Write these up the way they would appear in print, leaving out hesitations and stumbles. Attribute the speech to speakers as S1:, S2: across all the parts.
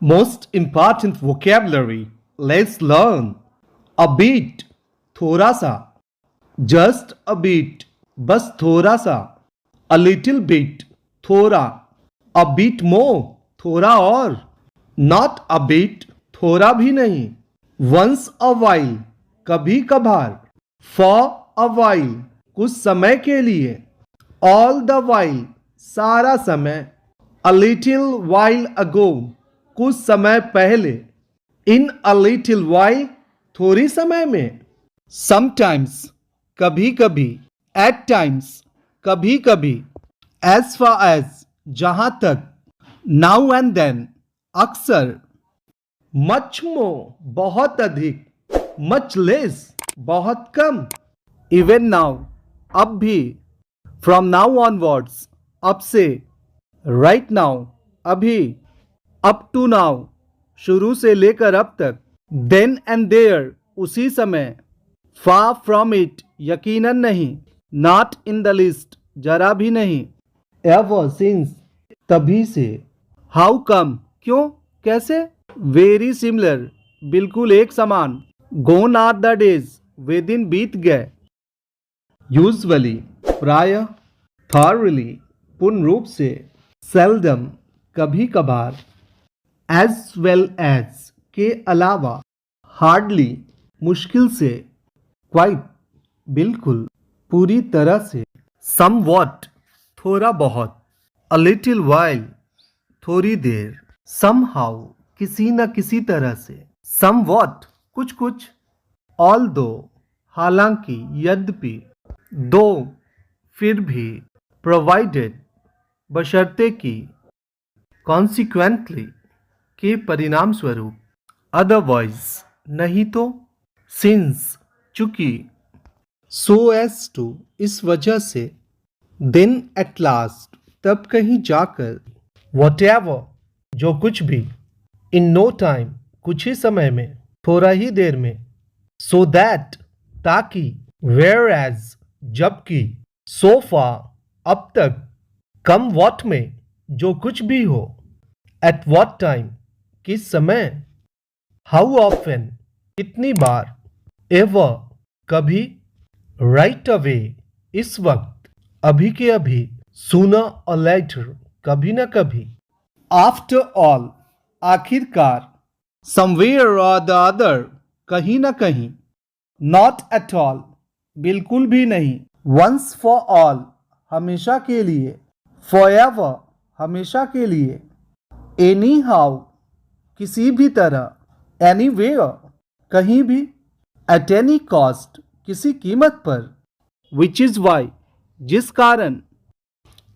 S1: Most important vocabulary. Let's learn. A bit. थोड़ा सा. Just a bit. बस थोड़ा सा. A little bit. थोड़ा. A bit more. थोड़ा और. Not a bit. थोड़ा भी नहीं. Once a while. कभी कभार. For a while. कुछ समय के लिए. All the while. सारा समय. A little while ago. कुछ समय पहले. In a little while. थोड़ी समय में. Sometimes. कभी कभी. At times. कभी कभी. As far as. जहां तक. Now and then. अक्सर. Much more. बहुत अधिक. Much less. बहुत कम. Even now. अब भी. From now onwards. अब से. Right now. अभी. Up to now. शुरू से लेकर अब तक. Then and there. उसी समय. Far from it. यकीनन नहीं. Not in the least. जरा भी नहीं. Ever since. तभी से. How come. क्यों. कैसे. Very similar. बिल्कुल एक समान. Gone are the days. वे दिन बीत गए. Usually. प्राय. Thoroughly. पूर्ण रूप से. Seldom. कभी कभार. As well as. के अलावा. Hardly. मुश्किल से. Quite. बिल्कुल. पूरी तरह से. Somewhat. थोड़ा बहुत. A little while. थोड़ी देर. Somehow. किसी न किसी तरह से. Somewhat. कुछ कुछ. Although. हालांकि. यद्यपि. Though. फिर भी. Provided. बशर्ते कि. Consequently. के परिणाम स्वरूप. Otherwise. नहीं तो. Since. चूंकि. So as to. इस वजह से. Then at last. तब कहीं जाकर. Whatever. जो कुछ भी. In no time. कुछ ही समय में. थोड़ा ही देर में. So that. ताकि. Whereas. जबकि. So far. अब तक. Come what में. जो कुछ भी हो. At what time. किस समय. How often. कितनी बार. Ever. कभी. Right away. इस वक्त. अभी के अभी. Sooner or later. कभी न कभी. After all. आखिरकार. Somewhere or the other. कहीं न कहीं. Not at all. बिल्कुल भी नहीं. Once for all. हमेशा के लिए. Forever. हमेशा के लिए. Anyhow. किसी भी तरह. Anywhere. कहीं भी. At any cost. किसी कीमत पर. Which is why. जिस कारण.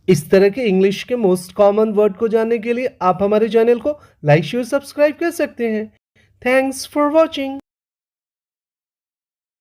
S1: इस तरह के इंग्लिश के मोस्ट कॉमन वर्ड को जानने के लिए आप हमारे चैनल को लाइक शेयर सब्सक्राइब कर सकते हैं. Thanks for watching.